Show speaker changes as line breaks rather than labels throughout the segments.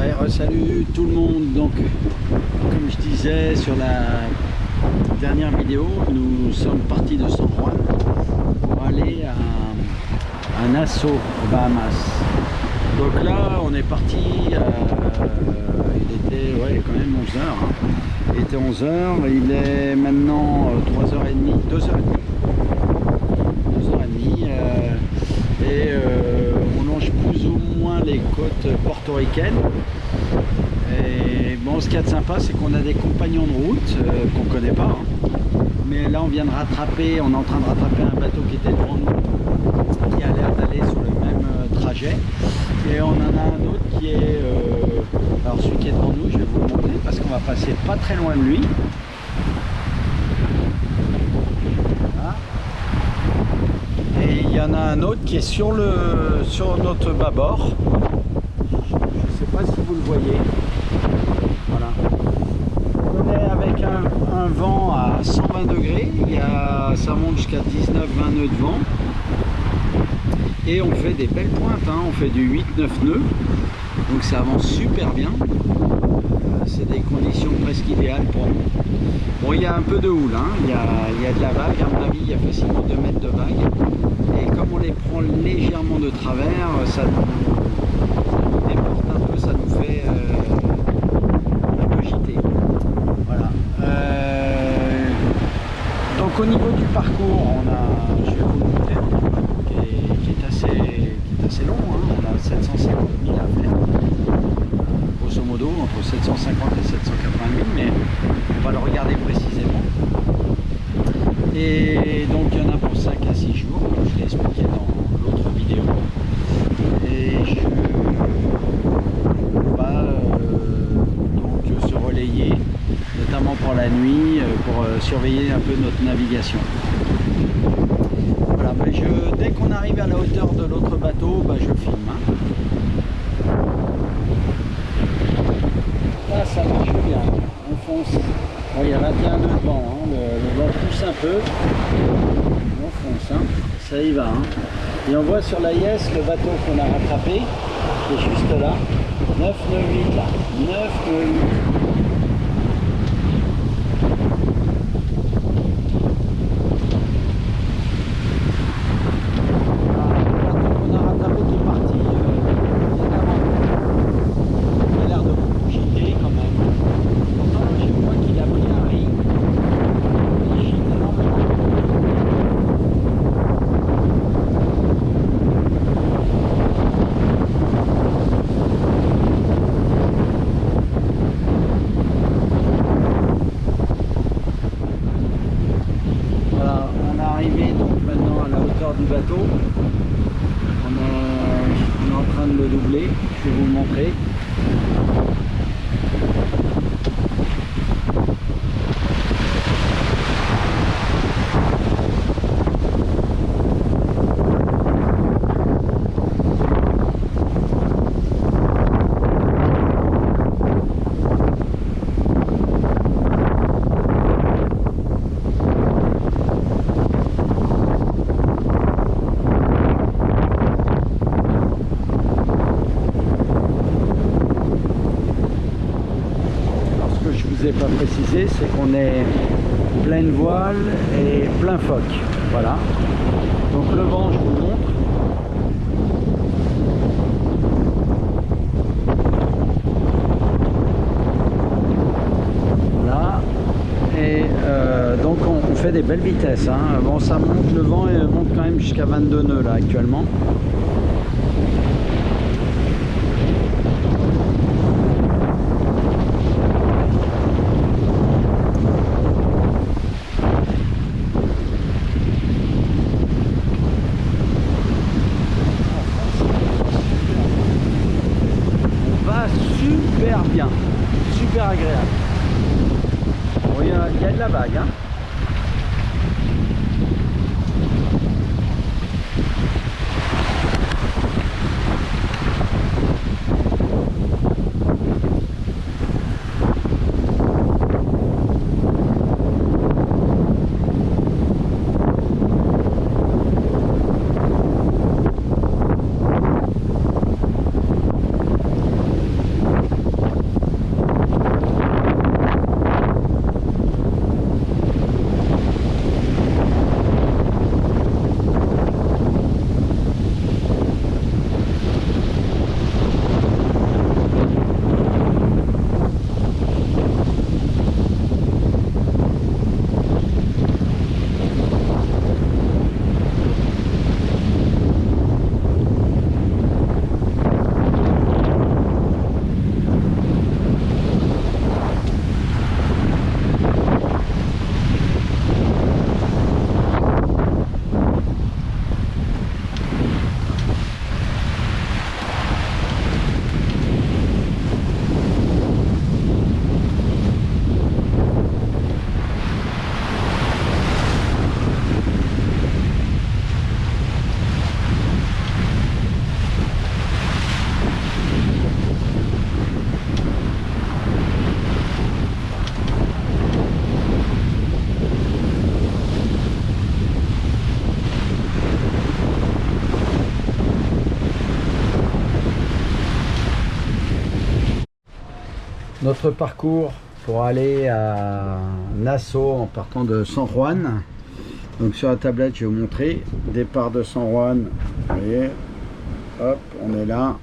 Ouais, salut tout le monde. Donc, comme je disais sur la dernière vidéo, nous sommes partis de San Juan pour aller à Nassau, aux Bahamas. Donc là, on est parti, il était quand même 11 heures. Hein. Il était 11 heures, il est maintenant 3h30, 2h30. 2h30. On longe plus ou moins les côtes portoricaines. Et bon, ce qu'il y a de sympa, c'est qu'on a des compagnons de route qu'on ne connaît pas. Hein. Mais là, on vient de rattraper, on est en train de rattraper un bateau qui était devant nous, qui a l'air d'aller sur le même trajet. Et on en a un autre qui est... alors celui qui est devant nous, je vais vous le montrer parce qu'on va passer pas très loin de lui. Voilà. Et il y en a un autre qui est sur notre bâbord. Je ne sais pas si vous le voyez. Voilà. On est avec un vent à 120 degrés. Ça monte jusqu'à 19-20 nœuds de vent. Et on fait des belles pointes. Hein. On fait du 8-9 nœuds. Donc ça avance super bien. C'est des conditions presque idéales pour nous. Bon, il y a un peu de houle. Hein. Il y a de la vague. À mon avis, il y a facilement 2 mètres de vague. Et comme on les prend légèrement de travers, ça nous déporte un peu, ça nous fait un peu gîter. Voilà. Donc au niveau du parcours, je vais vous le montrer, on a un parcours qui est assez long. Hein. On a 750 000 à faire, grosso modo, entre 750 et 780 000, mais on va le regarder précisément. Et donc il y en a pour 5 à 6 jours, comme je l'ai expliqué dans l'autre vidéo. Et on va donc se relayer, notamment pour la nuit, pour surveiller un peu notre navigation. Voilà, dès qu'on arrive à la hauteur de l'autre bateau, je filme. Hein. Là ça marche bien, on fonce. Bon, il y a 21 nœuds de vent, hein. Le vent pousse un peu, on fonce, hein. Ça y va. Hein. Et on voit sur la Yes le bateau qu'on a rattrapé, qui est juste là, 9 nœuds 8 là, 9 nœuds 8. Du bateau, on est en train de le doubler, je vais vous le montrer. Pas précisé, c'est qu'on est pleine voile et plein phoque. Voilà. Donc le vent, je vous le montre. Voilà. Et donc on fait des belles vitesses. Hein. Bon, ça monte, le vent monte quand même jusqu'à 22 nœuds là actuellement. Super bien, super agréable. Bon, il y a de la vague. Hein. notre parcours pour aller à Nassau en partant de San Juan. Donc sur la tablette, je vais vous montrer. Départ de San Juan, vous voyez, hop, on est là.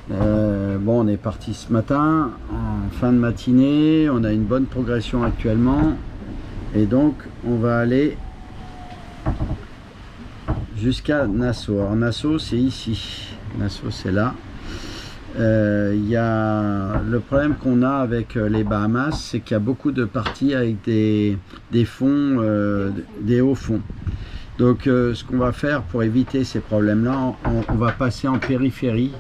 Bon, on est parti ce matin, en fin de matinée, on a une bonne progression actuellement. Et donc, on va aller jusqu'à Nassau. Alors Nassau, c'est ici. Nassau, c'est là. Y a le problème qu'on a avec les Bahamas, c'est qu'il y a beaucoup de parties avec des fonds, des hauts fonds. Donc ce qu'on va faire pour éviter ces problèmes là, on va passer en périphérie.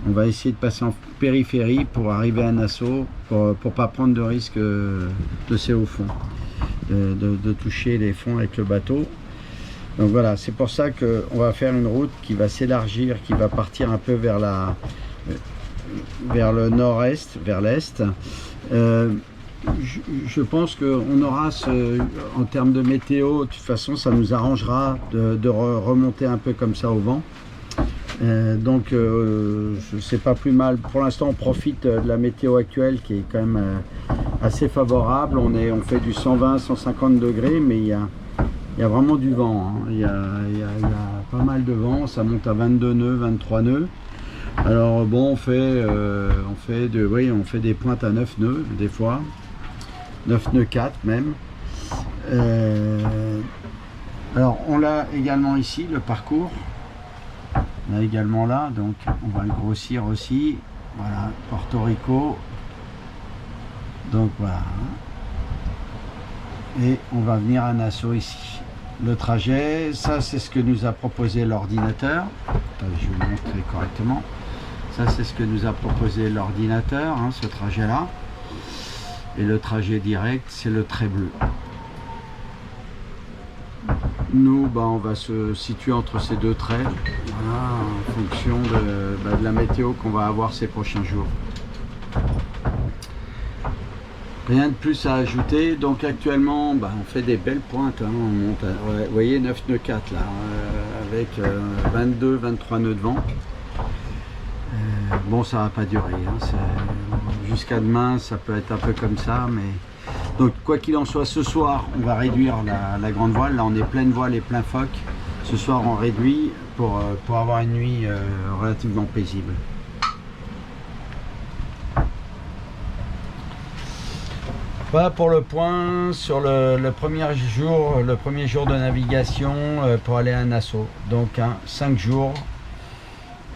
On va essayer de passer en périphérie pour arriver à Nassau, pour pas prendre de risque de ces hauts fonds, de toucher les fonds avec le bateau. Donc voilà, c'est pour ça qu'on va faire une route qui va s'élargir, qui va partir un peu vers le nord-est, vers l'est. Je pense qu'on aura, en termes de météo, de toute façon, ça nous arrangera de remonter un peu comme ça au vent. Donc, c'est pas plus mal. Pour l'instant, on profite de la météo actuelle qui est quand même assez favorable. On fait du 120-150 degrés, mais il y a vraiment du vent. Hein. Il y a pas mal de vent. Ça monte à 22 nœuds, 23 nœuds. Alors bon, on fait des pointes à 9 nœuds des fois, 9 nœuds 4 même. Alors on l'a également ici, le parcours. On a également là, donc on va le grossir aussi. Voilà, Porto Rico. Donc voilà. Et on va venir à Nassau ici. Le trajet, ça c'est ce que nous a proposé l'ordinateur. Je vais vous montrer correctement. Ça c'est ce que nous a proposé l'ordinateur, hein, ce trajet là. Et le trajet direct, c'est le trait bleu. Nous, on va se situer entre ces deux traits, voilà, en fonction de la météo qu'on va avoir ces prochains jours. Rien de plus à ajouter. Donc actuellement, on fait des belles pointes. Hein, on monte vous voyez, 9 nœuds 4 là, avec 22-23 nœuds de vent. Bon, ça va pas durer. Hein, jusqu'à demain, ça peut être un peu comme ça, mais donc quoi qu'il en soit, ce soir, on va réduire la grande voile. Là, on est pleine voile et plein phoque. Ce soir, on réduit pour avoir une nuit relativement paisible. Voilà pour le point sur le premier jour de navigation pour aller à Nassau. Donc 5 jours.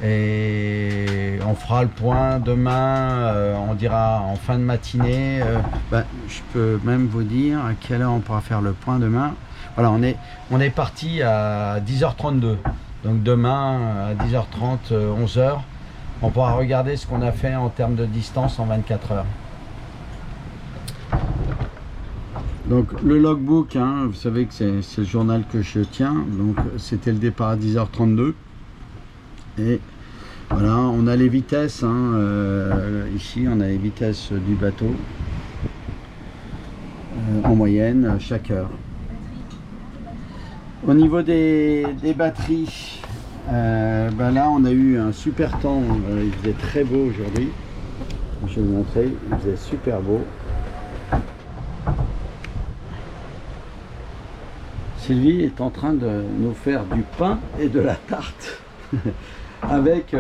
Et on fera le point demain, on dira en fin de matinée. Je peux même vous dire à quelle heure on pourra faire le point demain. Voilà, on est parti à 10h32. Donc demain à 10h30, 11h, on pourra regarder ce qu'on a fait en termes de distance en 24 heures. Donc le logbook, hein, vous savez que c'est le journal que je tiens. Donc c'était le départ à 10h32. Et voilà, on a les vitesses, hein, ici on a les vitesses du bateau en moyenne chaque heure. Au niveau des batteries, là on a eu un super temps, il faisait très beau aujourd'hui. Je vais vous montrer, il faisait super beau. Sylvie est en train de nous faire du pain et de la tarte. avec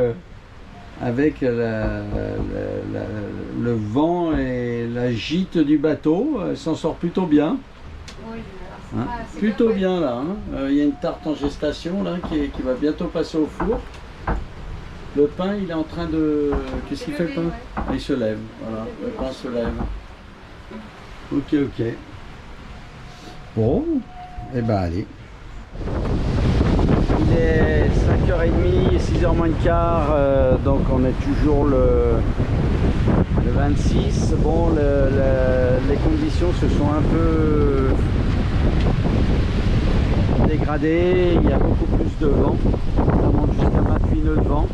le vent et la gîte du bateau, elle s'en sort plutôt bien. Oui, hein, plutôt bien là. Hein. Y a une tarte en gestation là qui va bientôt passer au four. Le pain, il est en train de... Qu'est-ce qu'il fait le pain? Ouais. Il se lève, voilà, le pain se lève. Ok. Bon, et allez. Il est 5h30, 6h moins le quart, donc on est toujours le 26. Bon, les conditions se sont un peu dégradées, il y a beaucoup plus de vent, ça monte jusqu'à 28 nœuds de vent.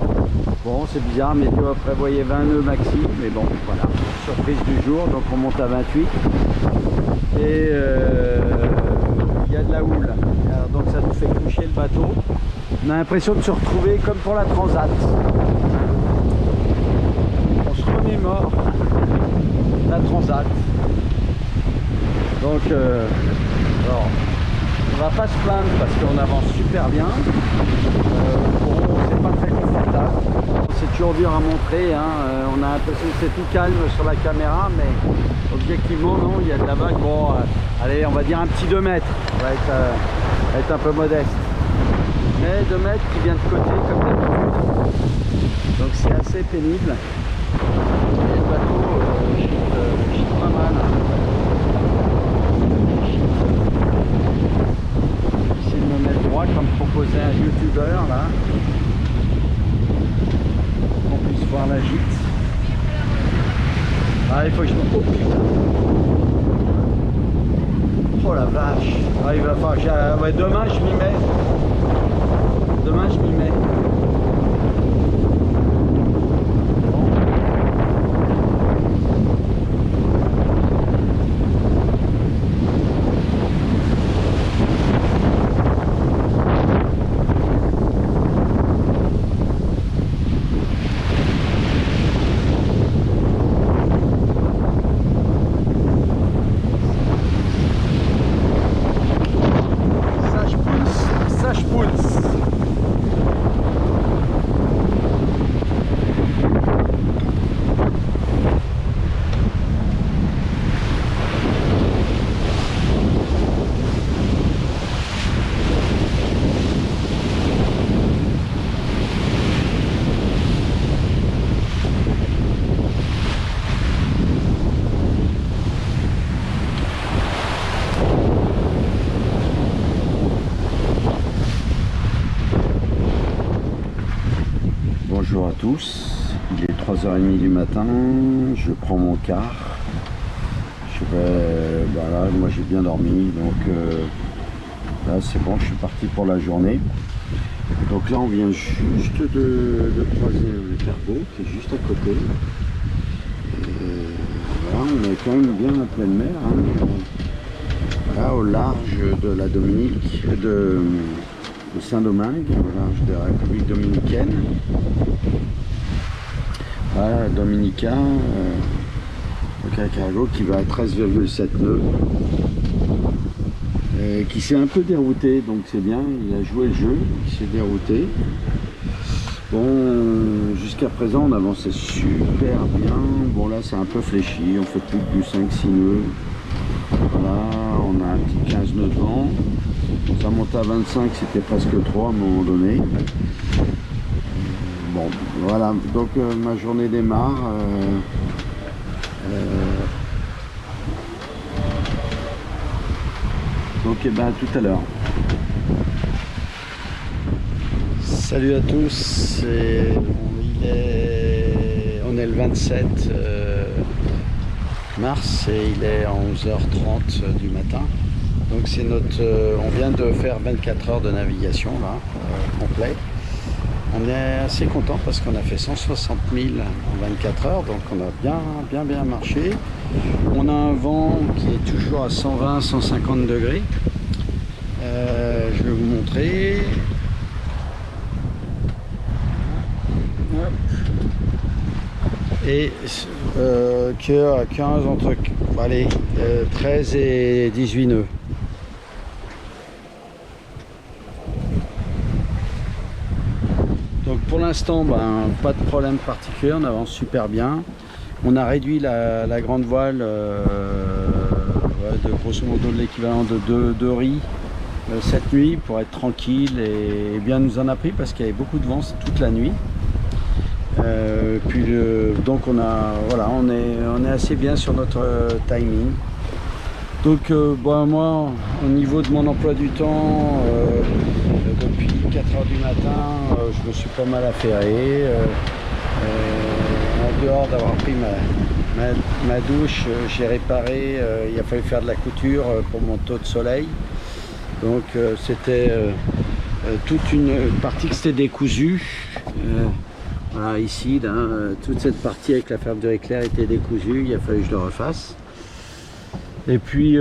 Bon, c'est bizarre, météo prévoyait 20 nœuds maxi, mais bon, voilà, surprise du jour, donc on monte à 28. Et il y a de la houle, alors, donc ça nous fait coucher le bateau. On a l'impression de se retrouver comme pour la transat. On se pas se plaindre parce qu'on avance super bien. Bon, c'est pas très confortable. C'est toujours dur à montrer, hein. On a l'impression que c'est tout calme sur la caméra, mais objectivement non, il y a de la vague. Bon, allez, on va dire un petit 2 mètres. On va être un peu modeste. Mais 2 mètres qui vient de côté comme d'habitude. Donc c'est assez pénible. Et le bateau chute pas mal. Hein. J'essaie de me mettre droit comme proposait un youtubeur là. Qu'on puisse voir la gîte. Ah, il faut que je me... Oh putain. Oh la vache. Ah, il va falloir que ouais, demain je m'y mets. Demain je m'y mets. Bonjour à tous, il est 3h30 du matin, je prends mon car, voilà, moi j'ai bien dormi, donc là c'est bon, je suis parti pour la journée. Donc là on vient juste de croiser le cargo qui est juste à côté. Et voilà, on est quand même bien en pleine mer, hein. Là au large de la Dominique, de Saint-Domingue, au large de la République dominicaine. Voilà, Dominica, donc un cargo qui va à 13,7 nœuds, et qui s'est un peu dérouté, donc c'est bien, il a joué le jeu, il s'est dérouté. Bon, jusqu'à présent on avançait super bien. Bon là c'est un peu fléchi, on fait plus du 5-6 nœuds. Voilà, on a un petit 15 nœuds de vent. Ça monte à 25, c'était presque 3 à un moment donné. Bon, voilà, donc ma journée démarre. Donc, eh ben, à tout à l'heure. Salut à tous. On est le 27 mars et il est à 11h30 du matin. Donc c'est on vient de faire 24 heures de navigation là, complet. On est assez content parce qu'on a fait 160 000 en 24 heures, donc on a bien marché. On a un vent qui est toujours à 120-150 degrés. Je vais vous montrer. Et que à 15 entre 13 et 18 nœuds. Donc pour l'instant, pas de problème particulier, on avance super bien. On a réduit la grande voile de grosso modo de l'équivalent de 2 riz cette nuit pour être tranquille, et bien nous en a pris parce qu'il y avait beaucoup de vent toute la nuit. Donc on est assez bien sur notre timing. Donc moi au niveau de mon emploi du temps, depuis 4h du matin, je me suis pas mal affairé. En dehors d'avoir pris ma douche, j'ai réparé, il a fallu faire de la couture pour mon taux de soleil. Donc c'était toute une partie qui s'était décousue. Voilà, ici, là, toute cette partie avec la fermeture éclair était décousue, il a fallu que je le refasse. Et puis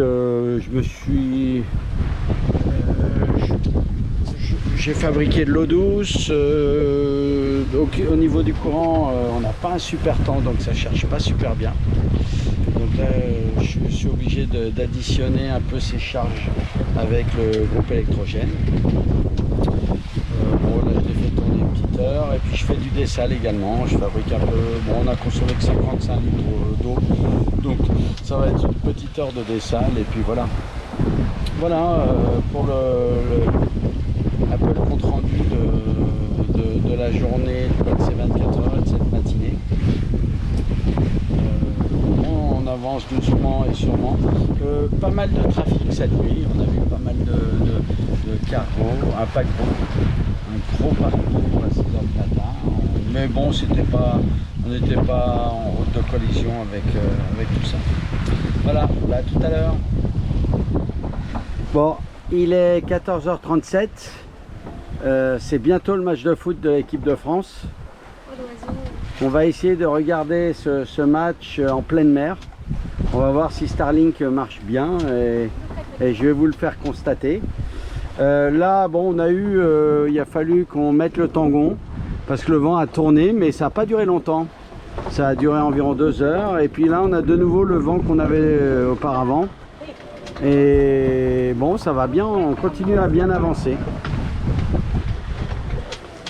j'ai fabriqué de l'eau douce. Donc, au niveau du courant, on n'a pas un super temps, donc ça cherche pas super bien. Donc là, je suis obligé d'additionner un peu ces charges avec le groupe électrogène. Bon, là, je l'ai fait tourner une petite heure. Et puis, je fais du dessal également. Je fabrique un peu. Bon, on a consommé que 55 litres d'eau. Donc, ça va être une petite heure de dessal. Et puis, voilà. Voilà pour un peu le compte rendu de la journée de ces 24 heures et de cette matinée. On avance doucement et sûrement. Pas mal de trafic cette nuit. On a vu pas mal de cargos, un paquebot, un gros paquebot à 6 heures du matin. Mais bon, on n'était pas en route de collision avec tout ça. Voilà, à tout à l'heure. Bon, il est 14h37. C'est bientôt le match de foot de l'équipe de France. On va essayer de regarder ce match en pleine mer. On va voir si Starlink marche bien et je vais vous le faire constater. Là, bon, il a fallu qu'on mette le tangon parce que le vent a tourné, mais ça n'a pas duré longtemps. Ça a duré environ 2 heures et puis là, on a de nouveau le vent qu'on avait auparavant. Et bon, ça va bien, on continue à bien avancer.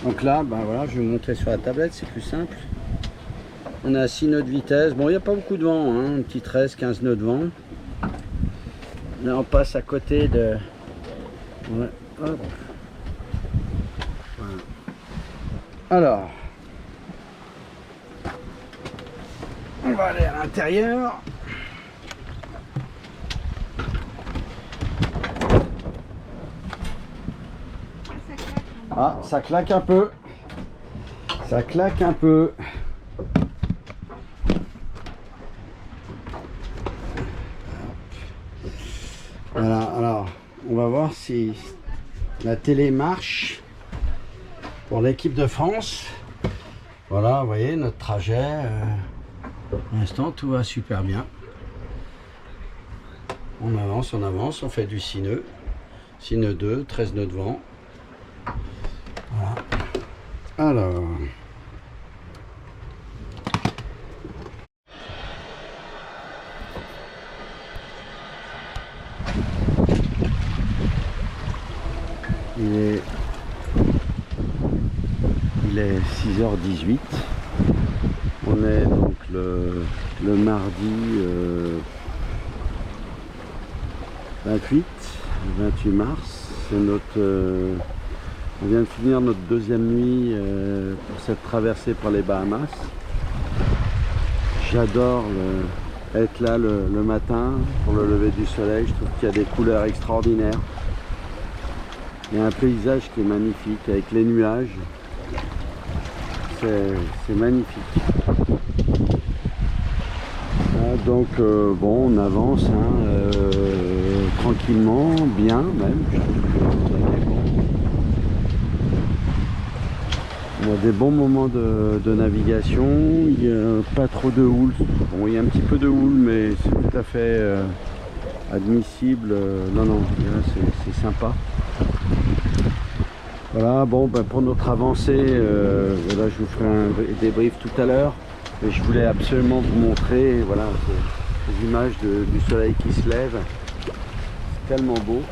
Donc là, ben voilà, je vais vous montrer sur la tablette, c'est plus simple. On a 6 nœuds de vitesse. Bon, il n'y a pas beaucoup de vent, hein, un petit 13-15 nœuds de vent. Là, on passe à côté de... Ouais, hop. Voilà. Alors, on va aller à l'intérieur. Ah, ça claque un peu. Ça claque un peu. Voilà, alors, on va voir si la télé marche pour l'équipe de France. Voilà, vous voyez notre trajet. Pour l'instant, tout va super bien. On avance, on fait du 6 nœuds. 6 nœuds 2, 13 nœuds de vent. Voilà. Alors, il est 6h18. On est donc le mardi 28 mars. C'est on vient de finir notre deuxième nuit pour cette traversée par les Bahamas. J'adore être là le matin pour le lever du soleil. Je trouve qu'il y a des couleurs extraordinaires. Il y a un paysage qui est magnifique avec les nuages. C'est magnifique. Donc bon, on avance tranquillement, bien même. Je trouve que on a des bons moments de navigation. Il n'y a pas trop de houle. Bon, il y a un petit peu de houle, mais c'est tout à fait admissible. Non, c'est sympa. Voilà, bon, ben, pour notre avancée, là, je vous ferai un débrief tout à l'heure. Et je voulais absolument vous montrer, voilà, ces images du soleil qui se lève. C'est tellement beau.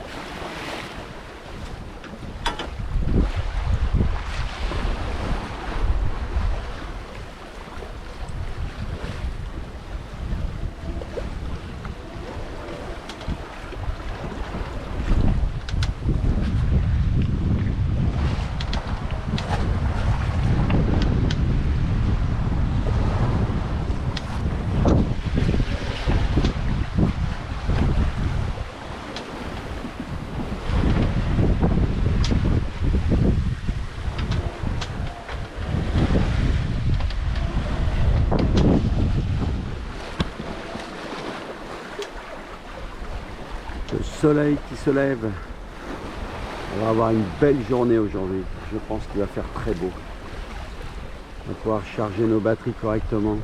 Le soleil qui se lève. On va avoir une belle journée aujourd'hui. Je pense qu'il va faire très beau. On va pouvoir charger nos batteries correctement.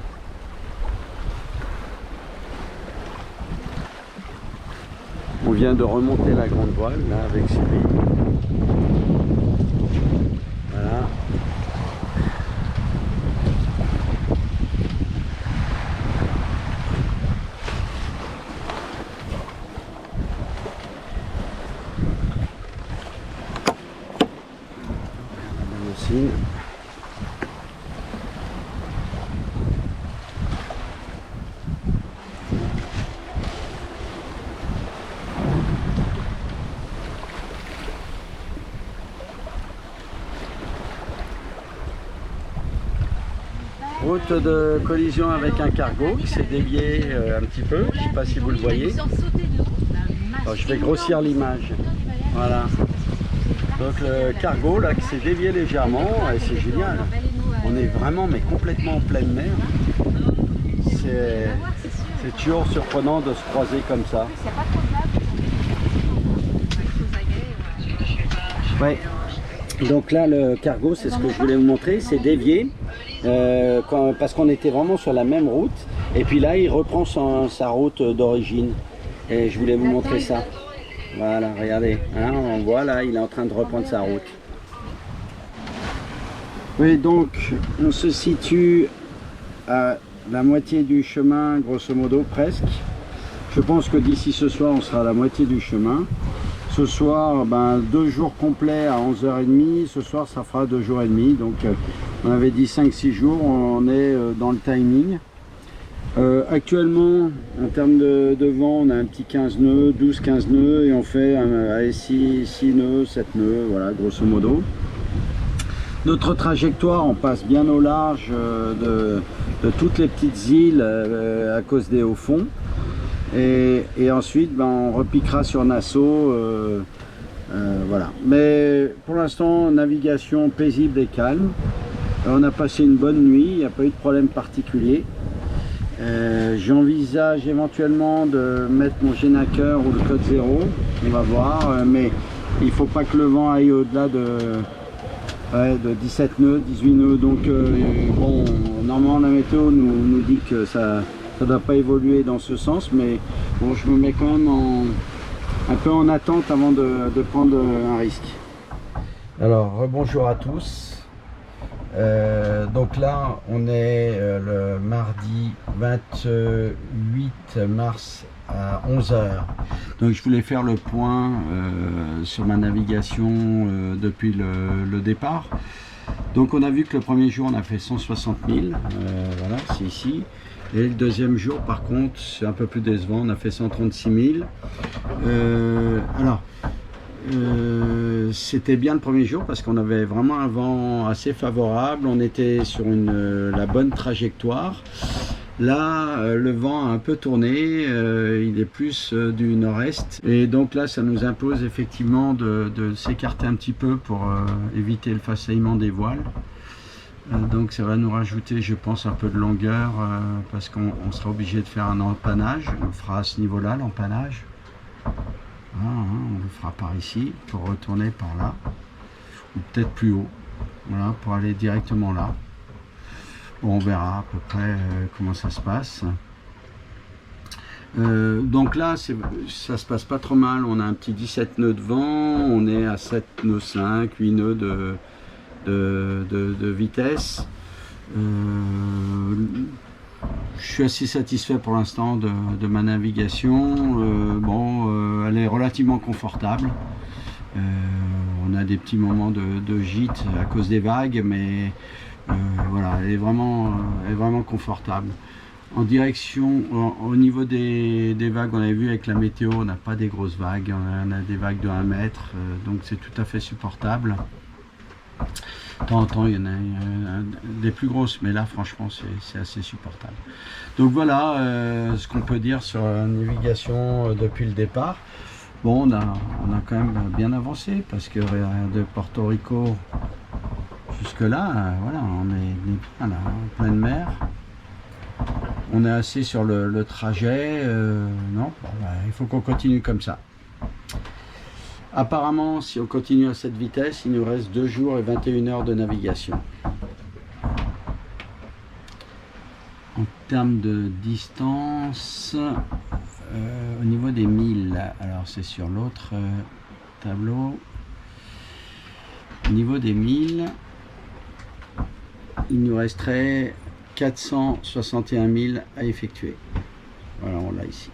On vient de remonter la grande voile là avec Sylvie. route de collision avec un cargo qui s'est dévié un petit peu, je ne sais pas si vous le voyez. Alors, je vais grossir l'image. Voilà. Donc le cargo là qui s'est dévié légèrement, et c'est génial. On est vraiment mais complètement en pleine mer. C'est toujours surprenant de se croiser comme ça. Ouais. Donc là le cargo, c'est ce que je voulais vous montrer, c'est dévié parce qu'on était vraiment sur la même route. Et puis là il reprend sa route d'origine. Et je voulais vous montrer ça. Voilà, regardez, hein, on voit là, il est en train de reprendre sa route. Oui, donc on se situe à la moitié du chemin, grosso modo, presque. Je pense que d'ici ce soir, on sera à la moitié du chemin. Ce soir, 2 jours complets à 11h30. Ce soir, ça fera 2 jours et demi. Donc, on avait dit 5-6 jours. On est dans le timing. Actuellement, en termes de vent, on a un petit 15 nœuds, 12-15 nœuds. Et on fait 6 nœuds, 7 nœuds, voilà, grosso modo. Notre trajectoire, on passe bien au large de toutes les petites îles à cause des hauts fonds. Et ensuite, on repiquera sur Nassau. Voilà. Mais pour l'instant, navigation paisible et calme. On a passé une bonne nuit, il n'y a pas eu de problème particulier. J'envisage éventuellement de mettre mon Génaker ou le code 0. On va voir. Mais il ne faut pas que le vent aille au-delà de 17 nœuds, 18 nœuds. Donc, bon, normalement, la météo nous dit que ça ne doit pas évoluer dans ce sens, mais bon, je me mets quand même un peu en attente avant de prendre un risque. Alors, rebonjour à tous. Donc là, on est le mardi 28 mars à 11h. Donc je voulais faire le point sur ma navigation depuis le départ. Donc on a vu que le premier jour, on a fait 160 000. Voilà, c'est ici. Et le deuxième jour, par contre, c'est un peu plus décevant, on a fait 136 000. C'était bien le premier jour parce qu'on avait vraiment un vent assez favorable, on était sur la bonne trajectoire. Là, le vent a un peu tourné, il est plus du nord-est. Et donc là, ça nous impose effectivement de s'écarter un petit peu pour éviter le façonnement des voiles. Donc ça va nous rajouter, je pense, un peu de longueur parce qu'on sera obligé de faire un empannage. On fera à ce niveau-là l'empannage. On le fera par ici pour retourner par là. Ou peut-être plus haut. Voilà, pour aller directement là. Bon, on verra à peu près comment ça se passe. Donc là, ça se passe pas trop mal. On a un petit 17 nœuds de vent. On est à 7 nœuds 5, 8 nœuds de vitesse. Je suis assez satisfait pour l'instant de ma navigation. Elle est relativement confortable. On a des petits moments de gîte à cause des vagues, mais voilà, elle est vraiment confortable. En direction, au niveau des vagues, on avait vu avec la météo, on n'a pas des grosses vagues, on a des vagues de 1 mètre, donc c'est tout à fait supportable. De temps en temps, il y en a des plus grosses, mais là, franchement, c'est assez supportable. Donc voilà ce qu'on peut dire sur la navigation depuis le départ. Bon, on a quand même bien avancé, parce que de Porto Rico jusque là, voilà, on est bien là, en pleine mer. On est assez sur le trajet. Non, il faut qu'on continue comme ça. Apparemment, si on continue à cette vitesse, il nous reste 2 jours et 21 heures de navigation. En termes de distance, au niveau des milles, alors c'est sur l'autre tableau. Au niveau des milles, il nous resterait 461 000 à effectuer. Voilà, on l'a ici.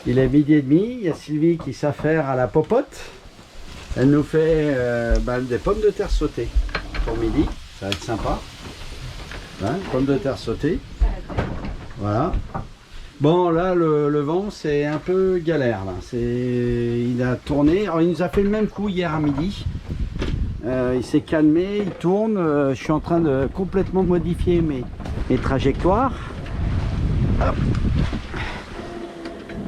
Il est 12h30, il y a Sylvie qui s'affaire à la popote. Elle nous fait des pommes de terre sautées pour midi, ça va être sympa. Pommes de terre sautées. Voilà. Bon, là, le vent, c'est un peu galère. Là. Il a tourné. Alors, il nous a fait le même coup hier à midi. Il s'est calmé, il tourne. Je suis en train de complètement modifier mes trajectoires. Hop.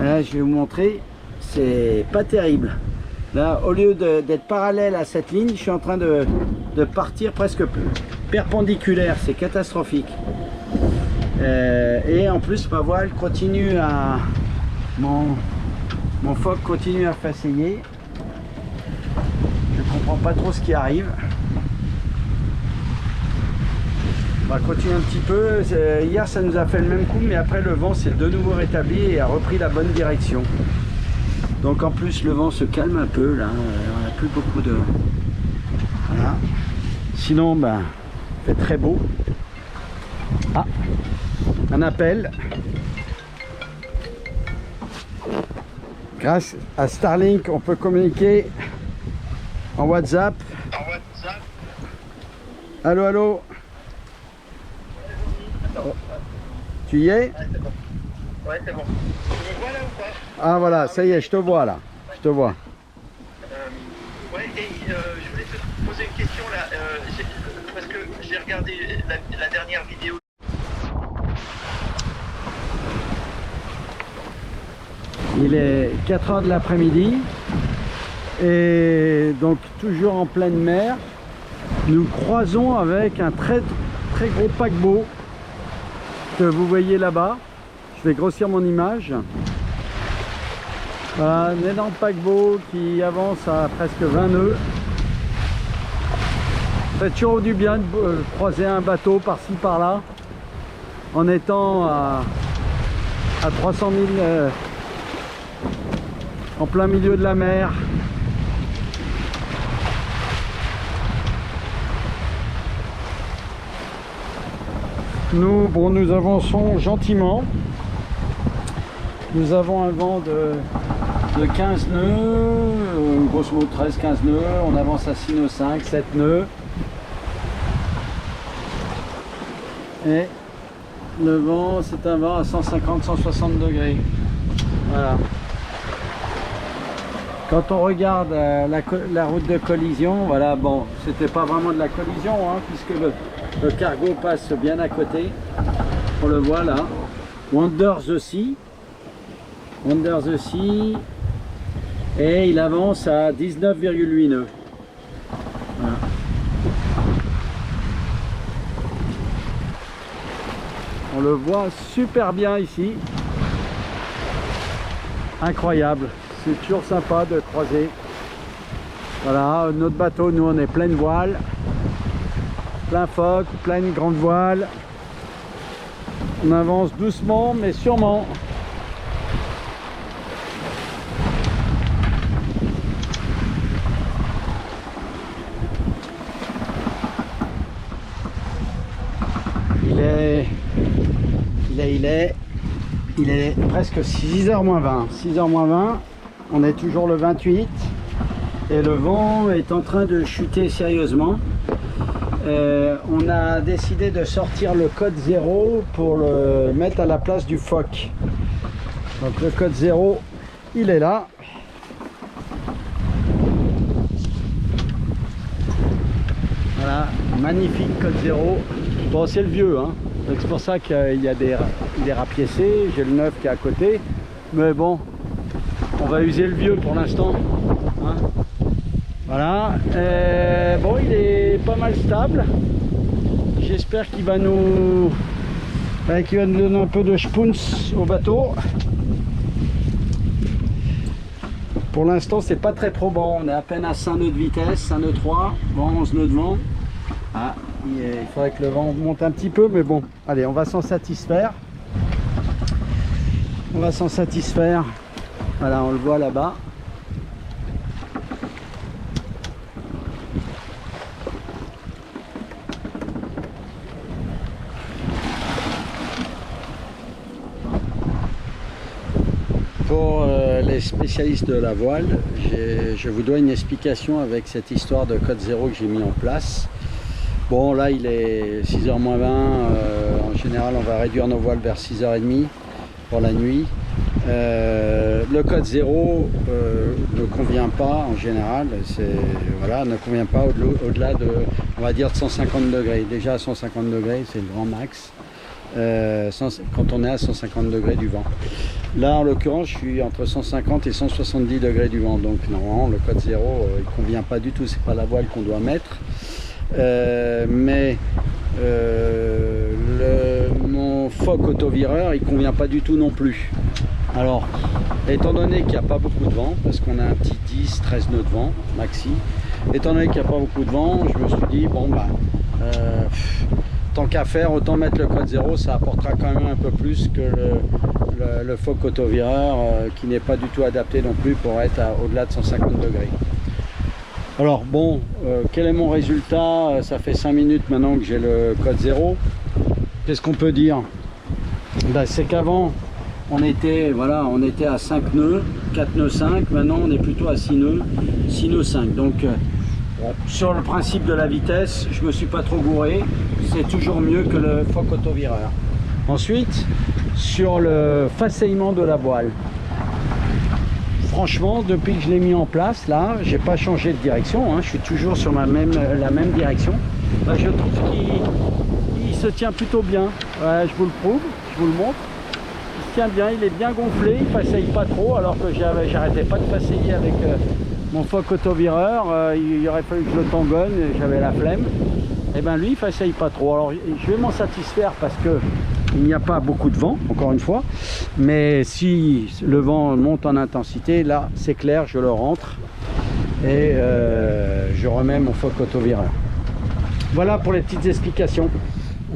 Là, je vais vous montrer. C'est pas terrible. Là, au lieu d'être parallèle à cette ligne, je suis en train de partir presque perpendiculaire. C'est catastrophique. Et en plus, ma voile continue à... Mon phoque continue à faceiller. Je comprends pas trop ce qui arrive. On va continuer un petit peu. Hier, ça nous a fait le même coup, mais après, le vent s'est de nouveau rétabli et a repris la bonne direction. Donc en plus, le vent se calme un peu. Là, on n'a plus beaucoup de... Voilà. Sinon, ben, il fait très beau. Ah, un appel. Grâce à Starlink, on peut communiquer en WhatsApp. Allô, allô. Tu y es?
Ouais, c'est bon. Tu me vois là ou pas?
Ah voilà, ça y est, je te vois là. Je te vois.
Ouais, et je voulais te poser une question là, parce que j'ai regardé la dernière vidéo.
Il est 4 h de l'après-midi et donc toujours en pleine mer. Nous croisons avec un très gros paquebot que vous voyez là-bas. Je vais grossir mon image. Voilà, un énorme paquebot qui avance à presque 20 nœuds. Ça fait toujours du bien de croiser un bateau par-ci par-là en étant à 300 000 en plein milieu de la mer. Nous avançons gentiment. Nous avons un vent de 15 nœuds, grosso modo 13-15 nœuds. On avance à 6 nœuds 5, 7 nœuds. Et le vent, c'est un vent à 150-160 degrés. Voilà. Quand on regarde la route de collision, voilà, bon, c'était pas vraiment de la collision, hein, puisque le cargo passe bien à côté. On le voit là. Wonder the Sea. Wonder the Sea. Et il avance à 19,8 nœuds. Voilà. On le voit super bien ici. Incroyable. C'est toujours sympa de croiser. Voilà, notre bateau, nous on est pleine voile. Plein phoque, pleine grande voile. On avance doucement mais sûrement. Il est presque 6h moins 20. 6h moins 20. On est toujours le 28 et le vent est en train de chuter sérieusement. On a décidé de sortir le code 0 pour le mettre à la place du phoque. Donc le code 0, il est là. Voilà, magnifique code 0. Bon, c'est le vieux, hein. C'est pour ça qu'il y a des rapiécés. J'ai le neuf qui est à côté. Mais bon, on va user le vieux pour l'instant. Hein. Voilà. Bon, il est pas mal stable. J'espère qu'il va nous donner un peu de spoons au bateau. Pour l'instant, c'est pas très probant. On est à peine à 5 nœuds de vitesse, 5 nœuds 3, bon, 11 nœuds de vent. Ah, il faudrait que le vent monte un petit peu, mais bon, allez, on va s'en satisfaire. On va s'en satisfaire. Voilà, on le voit là-bas. Pour les spécialistes de la voile, je vous dois une explication avec cette histoire de code 0 que j'ai mis en place. Bon, là il est 6h moins 20, en général on va réduire nos voiles vers 6h30. pour la nuit. Le code 0 ne convient pas en général, voilà, ne convient pas au-delà de, on va dire, de 150 degrés. Déjà à 150 degrés, c'est le grand max. Quand on est à 150 degrés du vent. Là, en l'occurrence, je suis entre 150 et 170 degrés du vent. Donc, normalement, le code 0, il ne convient pas du tout. C'est pas la voile qu'on doit mettre. Mon Foc autovireur, il ne convient pas du tout non plus. Alors, étant donné qu'il n'y a pas beaucoup de vent, parce qu'on a un petit 10-13 nœuds de vent, maxi, étant donné qu'il n'y a pas beaucoup de vent, je me suis dit, bon, bah, tant qu'à faire, autant mettre le code 0, ça apportera quand même un peu plus que le Foc autovireur, qui n'est pas du tout adapté non plus pour être au-delà de 150 degrés. Alors bon, quel est mon résultat? Ça fait 5 minutes maintenant que j'ai le code 0. Qu'est-ce qu'on peut dire? Ben, c'est qu'avant, on était à 5 nœuds, 4 nœuds 5, maintenant on est plutôt à 6 nœuds 5. Donc sur le principe de la vitesse, je me suis pas trop gouré, c'est toujours mieux que le Foc autovireur. Ensuite, sur le façonnement de la voile. Franchement, depuis que je l'ai mis en place, là, j'ai pas changé de direction, hein, je suis toujours sur la même direction. Ben, je trouve qu'il se tient plutôt bien. Ouais, je vous le prouve, je vous le montre. Il se tient bien, il est bien gonflé, il façaille pas trop, alors que j'arrêtais pas de façailler avec mon Foc autovireur. Il aurait fallu que je le tangonne, j'avais la flemme. Et ben lui, il façaille pas trop. Alors je vais m'en satisfaire parce que il n'y a pas beaucoup de vent, encore une fois. Mais si le vent monte en intensité, là, c'est clair, je le rentre et je remets mon Foc autovireur. Voilà pour les petites explications.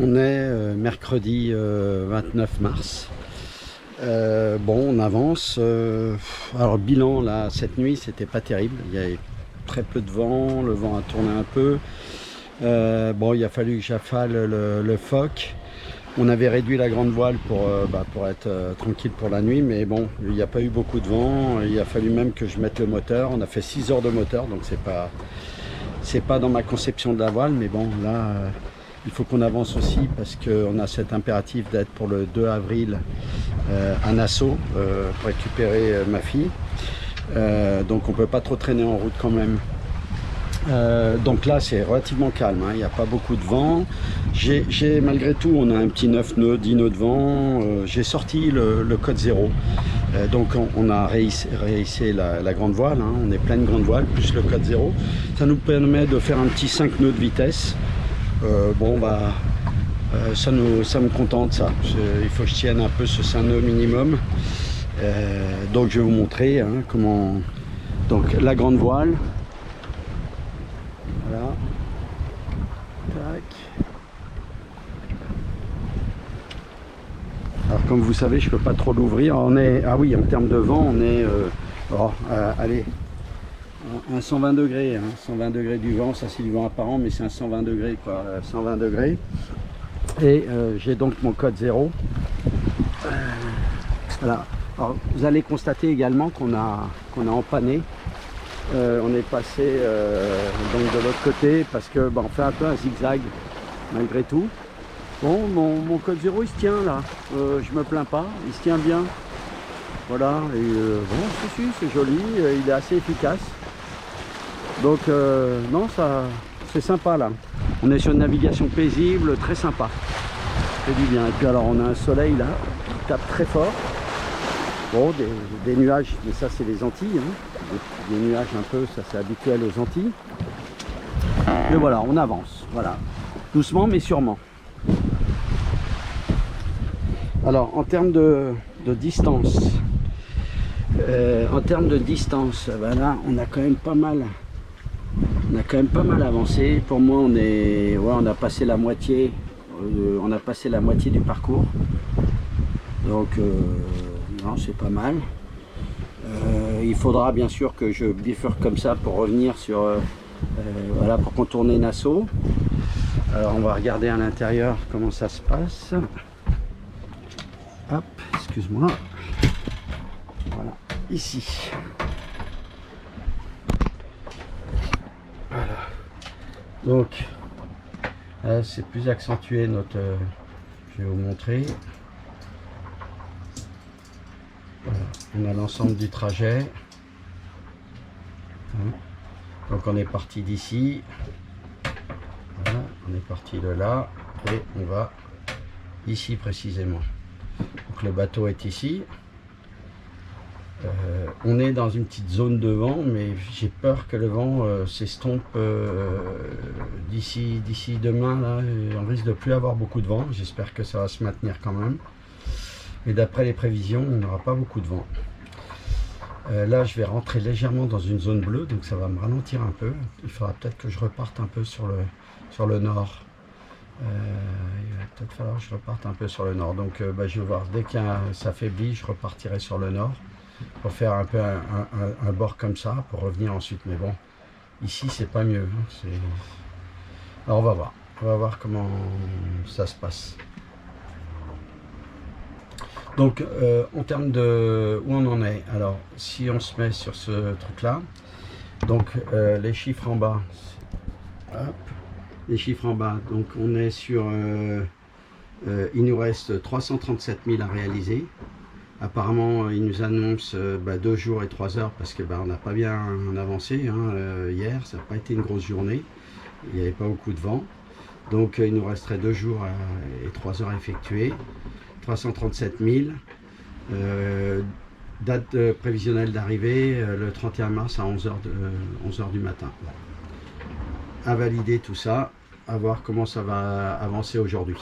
On est mercredi 29 mars. Bon, on avance. Alors bilan là, cette nuit, c'était pas terrible. Il y avait très peu de vent, le vent a tourné un peu. Bon, il a fallu que j'affale le Foc. On avait réduit la grande voile pour être tranquille pour la nuit, mais bon, il n'y a pas eu beaucoup de vent. Il a fallu même que je mette le moteur. On a fait 6 heures de moteur, donc c'est pas dans ma conception de la voile, mais bon, là, il faut qu'on avance aussi parce qu'on a cet impératif d'être pour le 2 avril à Nassau pour récupérer ma fille. Donc on peut pas trop traîner en route quand même. Donc là c'est relativement calme, hein, il n'y a pas beaucoup de vent. Malgré tout, on a un petit 9 nœuds, 10 nœuds de vent. J'ai sorti le code 0. Donc on a réhissé la grande voile, hein, on est pleine grande voile, plus le code 0. Ça nous permet de faire un petit 5 nœuds de vitesse. Bon bah ça me contente ça. Il faut que je tienne un peu ce 5 nœuds minimum. Donc je vais vous montrer hein, comment. Donc la grande voile. Voilà. Tac. Alors comme vous savez, je peux pas trop l'ouvrir. Ah oui, en termes de vent, on est allez, un 120 degrés, hein, 120 degrés du vent. Ça c'est du vent apparent, mais c'est un 120 degrés quoi, 120 degrés. Et j'ai donc mon code 0. Voilà. Alors, vous allez constater également qu'on a empanné. On est passé donc de l'autre côté parce que on fait un peu un zigzag malgré tout. Bon, mon code 0 il se tient là, je me plains pas, il se tient bien. Voilà, et bon, c'est joli, il est assez efficace. Donc non, ça c'est sympa là. On est sur une navigation paisible, très sympa. C'est du bien. Et puis alors on a un soleil là qui tape très fort. Bon, des nuages, mais ça c'est les Antilles, hein. Des nuages un peu, ça c'est habituel aux Antilles. Mais voilà, on avance, voilà. Doucement mais sûrement. Alors en termes de distance, ben là on a quand même pas mal. On a quand même pas mal avancé. Pour moi on a passé la moitié. On a passé la moitié du parcours. Donc non, c'est pas mal. Il faudra bien sûr que je bifurque comme ça pour revenir sur voilà, pour contourner Nassau. Alors on va regarder à l'intérieur comment ça se passe. Hop, excuse-moi. Voilà, ici. Voilà. Donc c'est plus accentué notre. Je vais vous montrer. on a l'ensemble du trajet. Donc on est parti d'ici, voilà, on est parti de là et on va ici précisément. Donc le bateau est ici. On est dans une petite zone de vent, mais j'ai peur que le vent s'estompe d'ici demain. Là, on risque de plus avoir beaucoup de vent. J'espère que ça va se maintenir quand même. Mais d'après les prévisions, on n'aura pas beaucoup de vent. Là, je vais rentrer légèrement dans une zone bleue, donc ça va me ralentir un peu. Il faudra peut-être que je reparte un peu sur le nord. Il va peut-être falloir que je reparte un peu sur le nord. Donc, je vais voir, dès que ça s'affaiblit, je repartirai sur le nord pour faire un peu un bord comme ça, pour revenir ensuite. Mais bon, ici, c'est pas mieux. Alors, on va voir comment ça se passe. Donc, en termes de où on en est, alors si on se met sur ce truc là, donc les chiffres en bas, hop, les chiffres en bas, donc on est sur, il nous reste 337 000 à réaliser. Apparemment, il nous annonce 2 jours et 3 heures parce que on n'a pas bien avancé hier, ça n'a pas été une grosse journée, il n'y avait pas beaucoup de vent. Donc, il nous resterait 2 jours et 3 heures à effectuer. 337 000, date prévisionnelle d'arrivée le 31 mars à 11 h du matin. À valider tout ça, à voir comment ça va avancer aujourd'hui.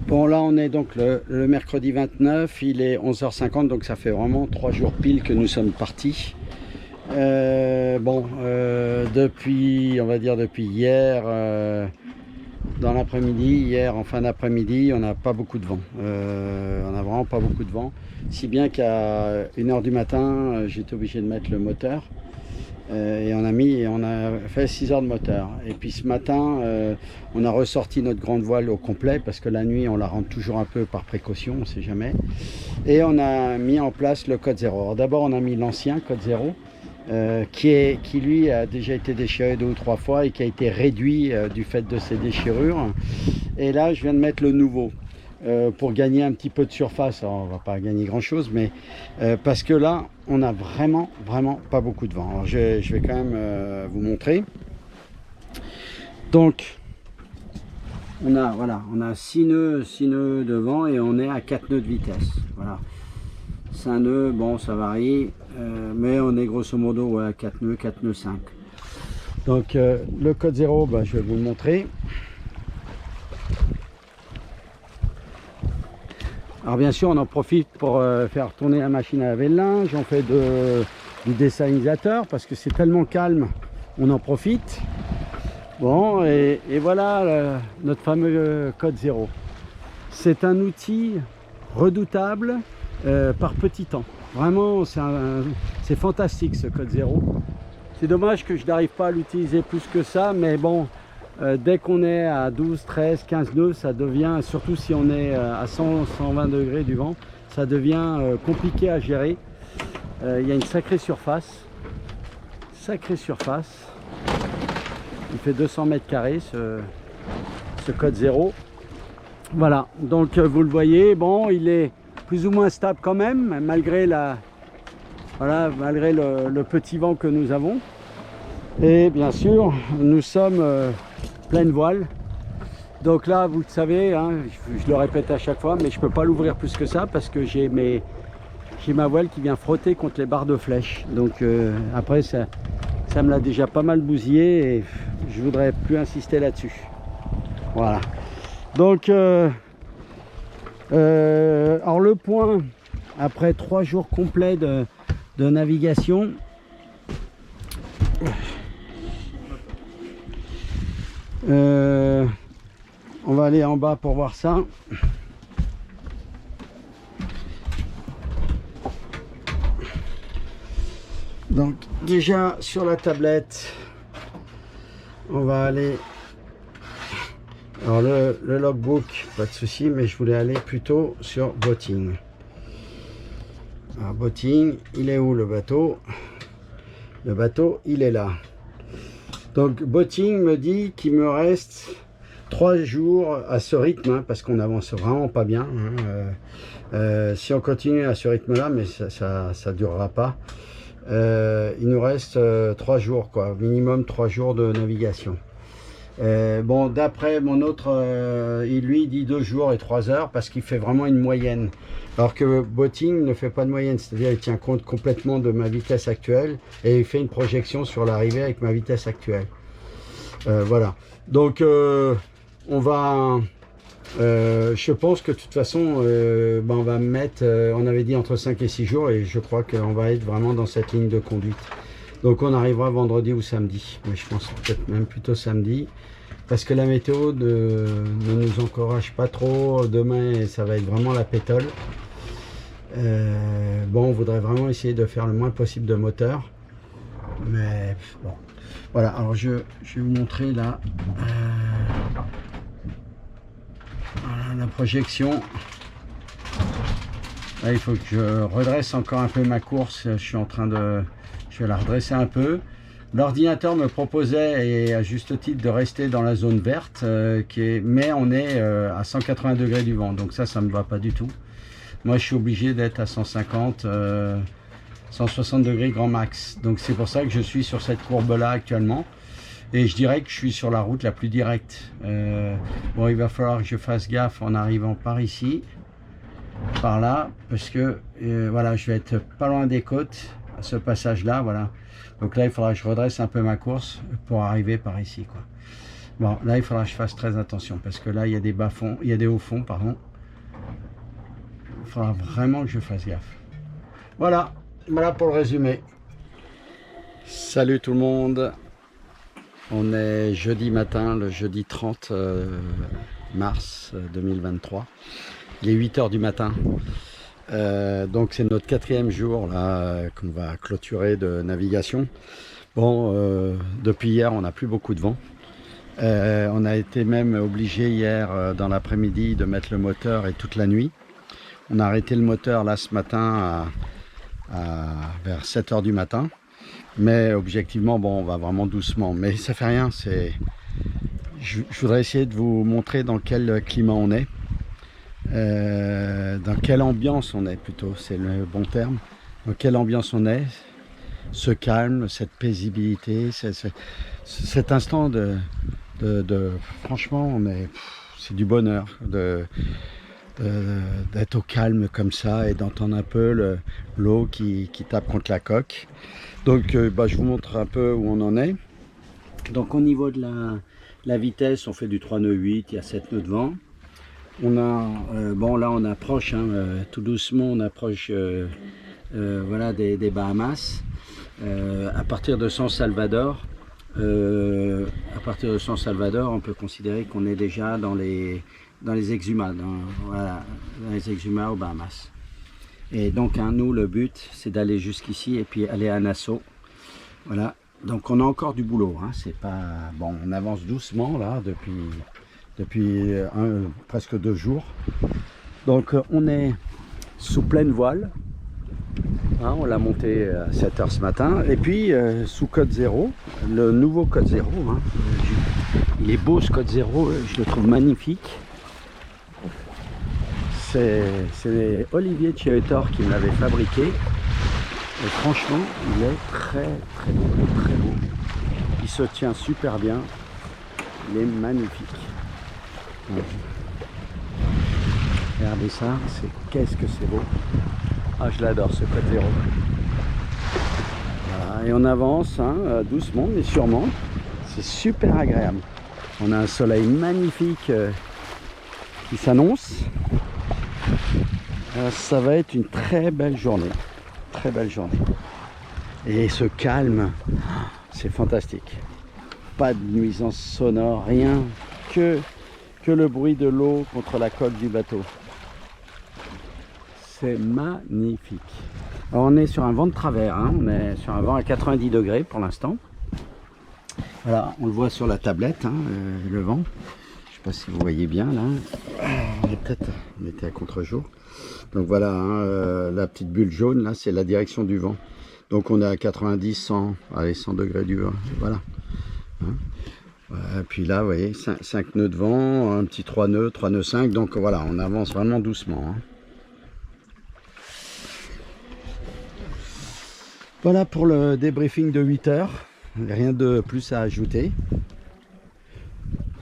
Bon, là on est donc le mercredi 29, il est 11h50, donc ça fait vraiment 3 jours pile que nous sommes partis. Depuis, on va dire depuis hier, dans l'après-midi, hier en fin d'après-midi, on n'a pas beaucoup de vent. On n'a vraiment pas beaucoup de vent. Si bien qu'à 1 h du matin, j'étais obligé de mettre le moteur. Et on a fait 6 heures de moteur. Et puis ce matin, on a ressorti notre grande voile au complet parce que la nuit, on la rentre toujours un peu par précaution, on ne sait jamais. Et on a mis en place le code 0. D'abord, on a mis l'ancien code 0. Qui lui a déjà été déchiré 2 ou 3 fois et qui a été réduit du fait de ses déchirures. Et là je viens de mettre le nouveau pour gagner un petit peu de surface. Alors, on va pas gagner grand chose, mais parce que là on a vraiment pas beaucoup de vent. Alors, je vais quand même vous montrer. Donc on a 6 nœuds de vent et on est à 4 nœuds de vitesse. Voilà. 5 nœuds, bon ça varie, mais on est grosso modo à 4 nœuds 5. Donc le code 0, je vais vous le montrer. Alors bien sûr on en profite pour faire tourner la machine à laver le linge, on fait du dessalinisateur parce que c'est tellement calme, on en profite. Bon et voilà notre fameux code 0. C'est un outil redoutable. Par petit temps, vraiment c'est fantastique ce code 0. C'est dommage que je n'arrive pas à l'utiliser plus que ça, mais bon, dès qu'on est à 12, 13, 15 nœuds, ça devient, surtout si on est à 100, 120 degrés du vent, ça devient compliqué à gérer. Il y a une sacrée surface, il fait 200 mètres carrés ce code 0. Voilà, donc vous le voyez, bon, il est plus ou moins stable quand même, malgré le petit vent que nous avons. Et bien sûr, nous sommes pleine voile. Donc là, vous le savez, je le répète à chaque fois, mais je ne peux pas l'ouvrir plus que ça parce que j'ai ma voile qui vient frotter contre les barres de flèche. Donc après, ça me l'a déjà pas mal bousillé et je voudrais plus insister là-dessus. Voilà. Donc alors le point, après 3 jours complets de navigation, on va aller en bas pour voir ça. Donc déjà sur la tablette, on va aller. Alors le logbook, pas de souci, mais je voulais aller plutôt sur Booting. Alors Booting, il est où le bateau? Le bateau, il est là. Donc Booting me dit qu'il me reste 3 jours à ce rythme, parce qu'on avance vraiment pas bien. Si on continue à ce rythme-là, mais ça durera pas, il nous reste 3 jours, quoi, minimum 3 jours de navigation. Bon, d'après mon autre, il dit 2 jours et 3 heures parce qu'il fait vraiment une moyenne. Alors que Botting ne fait pas de moyenne, c'est-à-dire il tient compte complètement de ma vitesse actuelle et il fait une projection sur l'arrivée avec ma vitesse actuelle. Voilà. Donc, on va... je pense que de toute façon, on va mettre, on avait dit entre 5 et 6 jours et je crois qu'on va être vraiment dans cette ligne de conduite. Donc on arrivera vendredi ou samedi, mais je pense peut-être même plutôt samedi, parce que la météo ne nous encourage pas trop. Demain, ça va être vraiment la pétole. Bon, on voudrait vraiment essayer de faire le moins possible de moteur, mais bon. Voilà, alors je vais vous montrer là. Voilà la projection. Là, il faut que je redresse encore un peu ma course. Je vais la redresser un peu. L'ordinateur me proposait, et à juste titre, de rester dans la zone verte, mais on est à 180 degrés du vent. Donc ça me va pas du tout. Moi, je suis obligé d'être à 150, 160 degrés grand max. Donc c'est pour ça que je suis sur cette courbe-là actuellement. Et je dirais que je suis sur la route la plus directe. Bon, il va falloir que je fasse gaffe en arrivant par ici, par là, parce que voilà, je vais être pas loin des côtes à ce passage-là, voilà. Donc là, il faudra que je redresse un peu ma course pour arriver par ici, quoi. Bon, là, il faudra que je fasse très attention parce que là, il y a des bas-fonds, il y a des hauts-fonds, pardon. Il faudra vraiment que je fasse gaffe. Voilà, voilà pour le résumé. Salut tout le monde. On est jeudi matin, le jeudi 30 mars 2023. Il est 8 h du matin. Donc c'est notre 4e jour là qu'on va clôturer de navigation. Bon, depuis hier, on n'a plus beaucoup de vent. On a été même obligé hier dans l'après-midi de mettre le moteur et toute la nuit. On a arrêté le moteur là ce matin vers 7 h du matin. Mais objectivement, bon, on va vraiment doucement. Mais ça fait rien. Je voudrais essayer de vous montrer dans quel climat on est. Dans quelle ambiance on est plutôt, c'est le bon terme. Dans quelle ambiance on est. Ce calme, cette paisibilité, cet instant franchement, c'est du bonheur d'être au calme comme ça et d'entendre un peu l'eau qui tape contre la coque. Donc je vous montre un peu où on en est. Donc au niveau de la vitesse, on fait du 3 nœuds 8, il y a 7 nœuds de vent. On a, bon là on approche, tout doucement on approche voilà, des Bahamas. À partir de San Salvador, on peut considérer qu'on est déjà dans les Exumas, voilà, dans les Exumas aux Bahamas. Et donc nous le but c'est d'aller jusqu'ici et puis aller à Nassau. Voilà, donc on a encore du boulot, c'est pas bon, on avance doucement là depuis presque 2 jours. Donc on est sous pleine voile, on l'a monté à 7 h ce matin, et puis sous code 0, le nouveau code 0, il est beau ce code 0, je le trouve magnifique. C'est Olivier Tchetor qui me l'avait fabriqué. Et franchement, il est très beau. Il se tient super bien. Il est magnifique. Regardez ça, qu'est-ce que c'est beau. Ah, je l'adore ce code 0. Voilà, et on avance doucement mais sûrement. C'est super agréable. On a un soleil magnifique qui s'annonce. Ça va être une très belle journée. Très belle journée. Et ce calme, c'est fantastique. Pas de nuisance sonore, rien. Que le bruit de l'eau contre la coque du bateau. C'est magnifique. Alors on est sur un vent de travers, on est sur un vent à 90 degrés pour l'instant. Voilà, on le voit sur la tablette, le vent. Je ne sais pas si vous voyez bien là. On était à contre-jour. Donc voilà, la petite bulle jaune là, c'est la direction du vent. Donc on est à 90, 100, allez, 100 degrés du vent. Voilà. Voilà, puis là, vous voyez, 5 nœuds de vent, un petit 3 nœuds 5. Donc voilà, on avance vraiment doucement. Voilà pour le débriefing de 8 heures. Rien de plus à ajouter.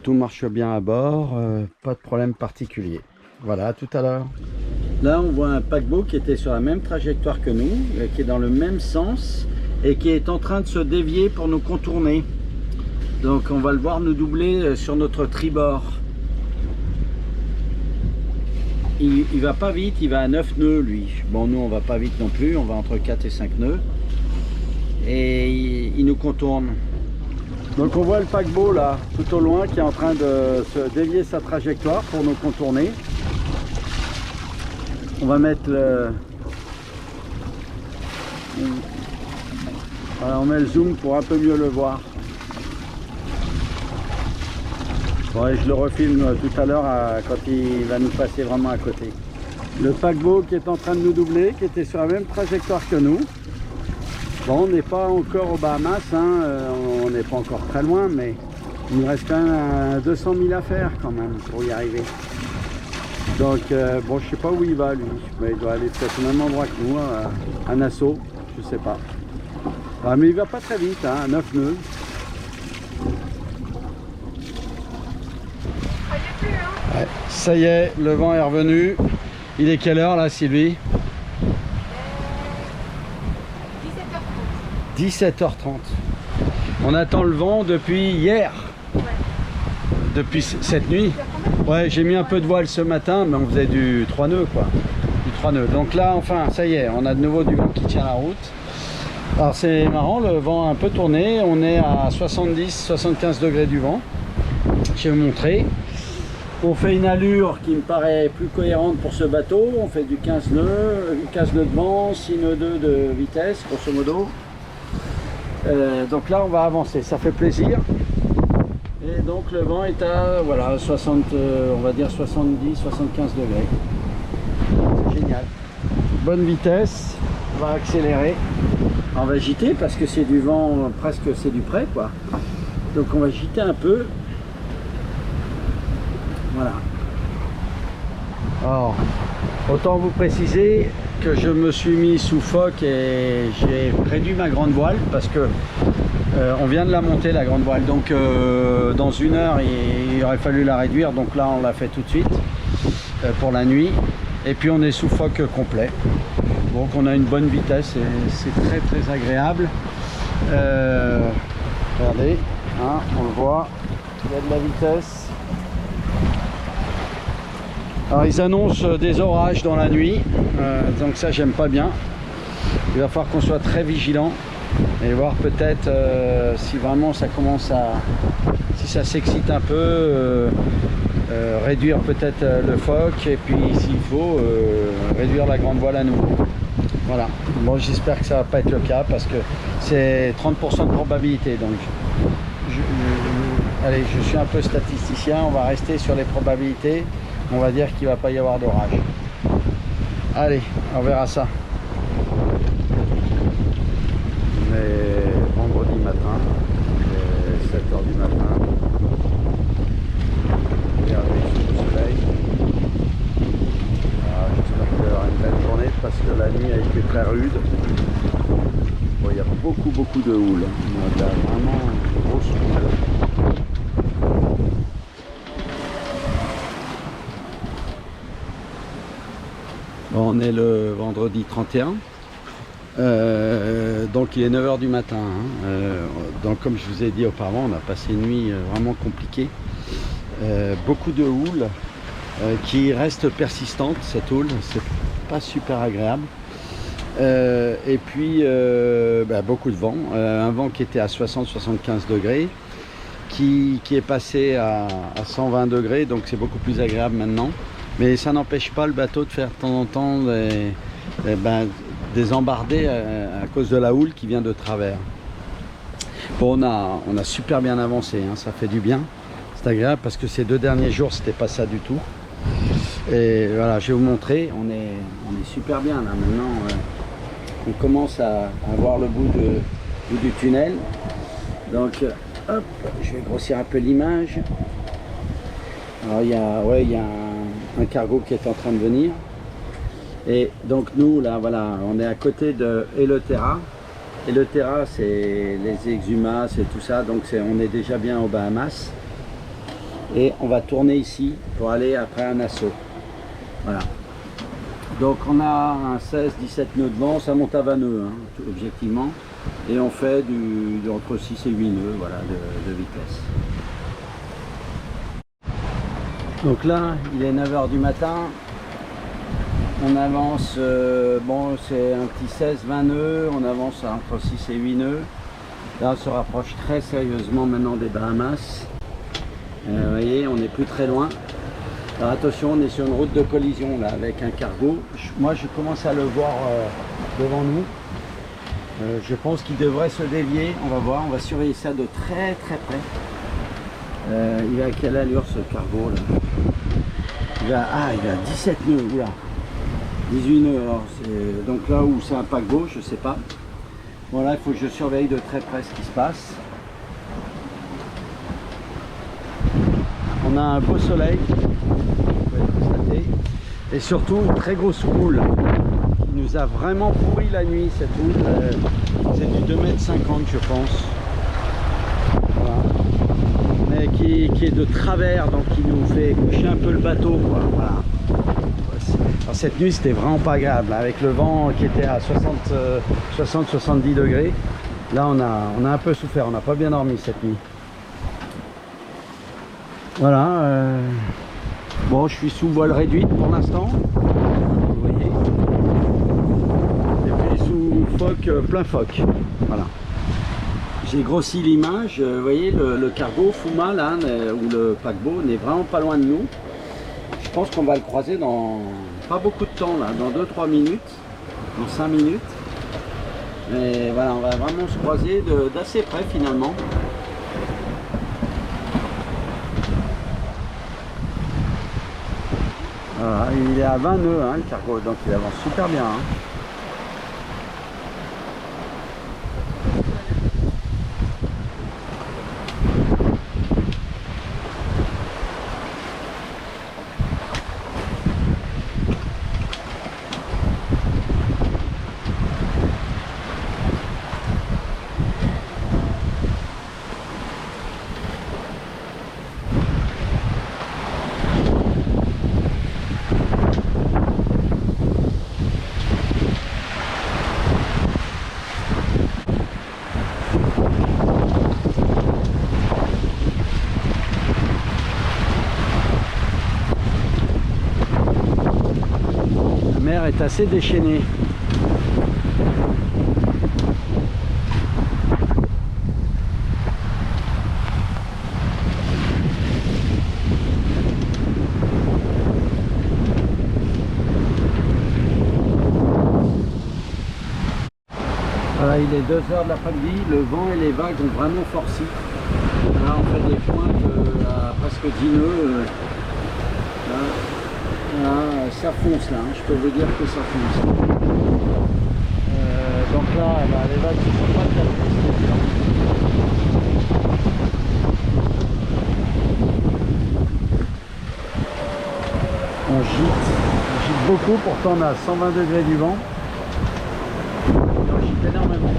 Tout marche bien à bord, pas de problème particulier. Voilà, à tout à l'heure. Là, on voit un paquebot qui était sur la même trajectoire que nous, qui est dans le même sens et qui est en train de se dévier pour nous contourner. Donc, on va le voir nous doubler sur notre tribord. Il va pas vite, il va à 9 nœuds lui. Bon, nous, on va pas vite non plus, on va entre 4 et 5 nœuds. Et il nous contourne. Donc on voit le paquebot là, tout au loin, qui est en train de se dévier sa trajectoire pour nous contourner. On va mettre le... Voilà, on met le zoom pour un peu mieux le voir. Ouais, je le refilme tout à l'heure quand il va nous passer vraiment à côté. Le paquebot qui est en train de nous doubler, qui était sur la même trajectoire que nous. Bon, on n'est pas encore aux Bahamas, hein, on n'est pas encore très loin, mais il nous reste quand même 200 000 à faire quand même pour y arriver. Donc, bon, je sais pas où il va lui, mais il doit aller peut-être au même endroit que nous, à Nassau, je sais pas. Ah, mais il va pas très vite, hein, à 9 nœuds. Ouais, ça y est, le vent est revenu. Il est quelle heure là, Sylvie? 17h30. On attend le vent depuis hier. Ouais. Depuis cette nuit. Ouais, j'ai mis un peu de voile ce matin, mais on faisait du 3 nœuds quoi. Du 3 nœuds. Donc là, enfin, ça y est, on a de nouveau du vent qui tient la route. Alors c'est marrant, le vent a un peu tourné. On est à 70-75 degrés du vent. Je vais vous montrer. On fait une allure qui me paraît plus cohérente pour ce bateau. On fait du 15 nœuds de vent, 6 nœuds 2 de vitesse, grosso modo. Donc là on va avancer, ça fait plaisir. Et donc le vent est à voilà 60, on va dire 70-75 degrés. C'est génial. Bonne vitesse, on va accélérer. On va gîter parce que c'est du vent, presque c'est du près quoi. Donc on va gîter un peu. Voilà. Alors, autant vous préciser que je me suis mis sous phoque et j'ai réduit ma grande voile parce que on vient de la monter la grande voile, donc dans 1 heure il aurait fallu la réduire, donc là on l'a fait tout de suite pour la nuit, et puis on est sous phoque complet, donc on a une bonne vitesse et c'est très très agréable. Regardez, hein, on le voit, il y a de la vitesse. Alors ils annoncent des orages dans la nuit, donc ça j'aime pas bien. Il va falloir qu'on soit très vigilant et voir peut-être si vraiment ça commence à... si ça s'excite un peu, réduire peut-être le phoque et puis s'il faut réduire la grande voile à nouveau. Voilà, bon j'espère que ça va pas être le cas parce que c'est 30% de probabilité, donc allez, je suis un peu statisticien, on va rester sur les probabilités. On va dire qu'il ne va pas y avoir d'orage. Allez, on verra ça. On est vendredi matin, il est 7h du matin. Regardez sous le soleil. J'espère qu'il y aura une belle journée parce que la nuit a été très rude. Bon, il y a beaucoup de houle. Il y a vraiment une grosse houle. Bon, on est le vendredi 31, donc il est 9 h du matin. Hein. Donc comme je vous ai dit auparavant, on a passé une nuit vraiment compliquée. Beaucoup de houle qui reste persistante, cette houle, c'est pas super agréable. Et puis beaucoup de vent, un vent qui était à 60-75 degrés, qui est passé à 120 degrés, donc c'est beaucoup plus agréable maintenant. Mais ça n'empêche pas le bateau de faire de temps en temps des embardées à cause de la houle qui vient de travers. Bon, on a super bien avancé, hein, ça fait du bien. C'est agréable parce que ces 2 derniers jours, c'était pas ça du tout. Et voilà, je vais vous montrer, on est super bien là maintenant. On commence à voir le bout du tunnel. Donc, hop, je vais grossir un peu l'image. Alors, il y a un cargo qui est en train de venir. Et donc nous, là, voilà, on est à côté de Eleterra. Et le Terra, c'est les Exumas, c'est tout ça. Donc on est déjà bien aux Bahamas. Et on va tourner ici pour aller après un assaut. Voilà. Donc on a un 16-17 nœuds de vent, ça monte à 20 nœuds, hein, objectivement. Et on fait entre 6 et 8 nœuds voilà, de vitesse. Donc là, il est 9 h du matin. On avance, bon c'est un petit 16-20 nœuds, on avance entre 6 et 8 nœuds. Là on se rapproche très sérieusement maintenant des Bahamas. Vous voyez, on n'est plus très loin. Alors attention, on est sur une route de collision là avec un cargo. Moi je commence à le voir devant nous. Je pense qu'il devrait se dévier, on va voir, on va surveiller ça de très très près. Il va à quelle allure ce cargo là? Il a 17 nœuds, oula. 18 nœuds, alors donc là où c'est un paquebot, je sais pas. Bon là il faut que je surveille de très près ce qui se passe. On a un beau soleil, vous pouvez le constater. Et surtout une très grosse houle qui nous a vraiment pourri la nuit cette houle. C'est du 2,50 m je pense. Voilà. Mais qui est de travers, donc qui nous fait coucher un peu le bateau, quoi. Voilà. Alors, cette nuit c'était vraiment pas agréable, avec le vent qui était à 60-70 degrés. Là on a un peu souffert, on n'a pas bien dormi cette nuit. Voilà, bon je suis sous voile réduite pour l'instant, vous voyez, et puis sous phoque, plein phoque, voilà. J'ai grossi l'image, vous voyez le cargo Fuma là, ou le paquebot n'est vraiment pas loin de nous. Je pense qu'on va le croiser dans pas beaucoup de temps là, dans 2-3 minutes, dans 5 minutes. Mais voilà, on va vraiment se croiser d'assez près finalement. Voilà, il est à 20 nœuds hein, le cargo, donc il avance super bien. Hein. La mer est assez déchaînée. Voilà, il est 2 h de l'après-midi, le vent et les vagues ont vraiment forci. Là on fait des pointes à presque 10 nœuds. Là, ça fonce là, hein. Je peux vous dire que ça fonce. Donc là, les vagues ne sont pas très fortes. On gîte beaucoup, pourtant on a 120 degrés du vent. Et on gîte énormément.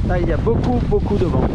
Là, il y a beaucoup de vent.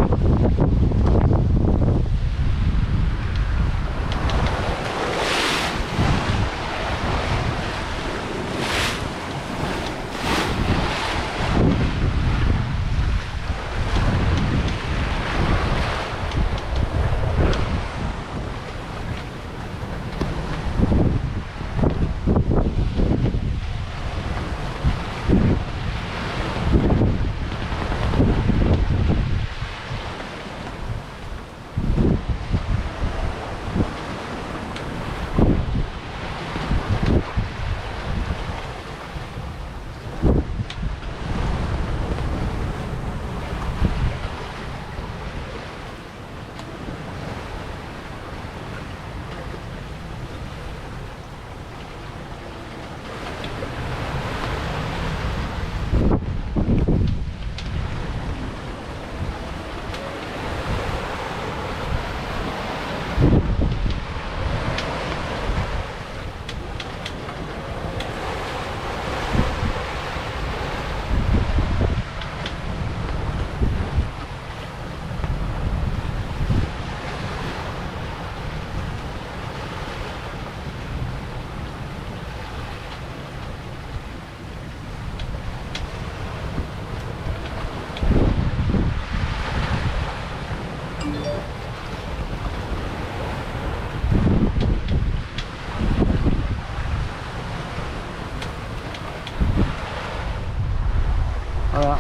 Voilà.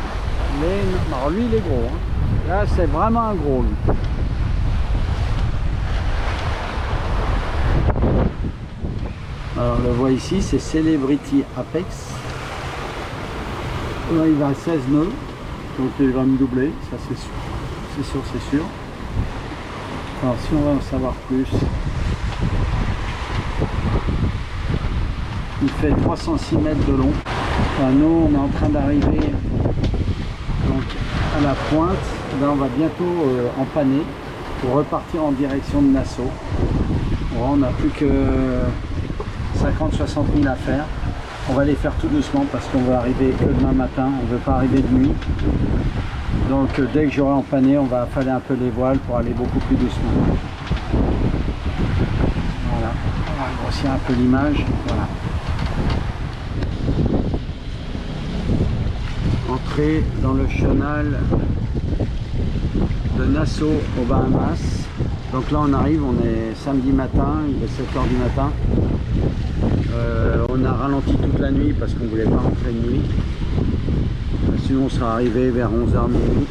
Alors lui il est gros. Hein. Là c'est vraiment un gros lui. Alors on le voit ici, c'est Celebrity Apex. Là il va à 16 nœuds. Donc il va me doubler, ça c'est sûr. C'est sûr, c'est sûr. Alors si on va en savoir plus. Il fait 306 mètres de long. Enfin, nous on est en train d'arriver donc à la pointe. Là on va bientôt empanner pour repartir en direction de Nassau. Bon, on n'a plus que 50-60 000 à faire. On va les faire tout doucement parce qu'on va arriver que demain matin. On ne veut pas arriver de nuit. Donc dès que j'aurai empanné, on va affaler un peu les voiles pour aller beaucoup plus doucement. Voilà. On va grossir un peu l'image. Voilà. Entrée dans le chenal de Nassau aux Bahamas. Donc là on arrive, on est samedi matin, il est 7 h du matin. On a ralenti toute la nuit parce qu'on ne voulait pas rentrer de nuit. Sinon on serait arrivé vers 11 h minuit.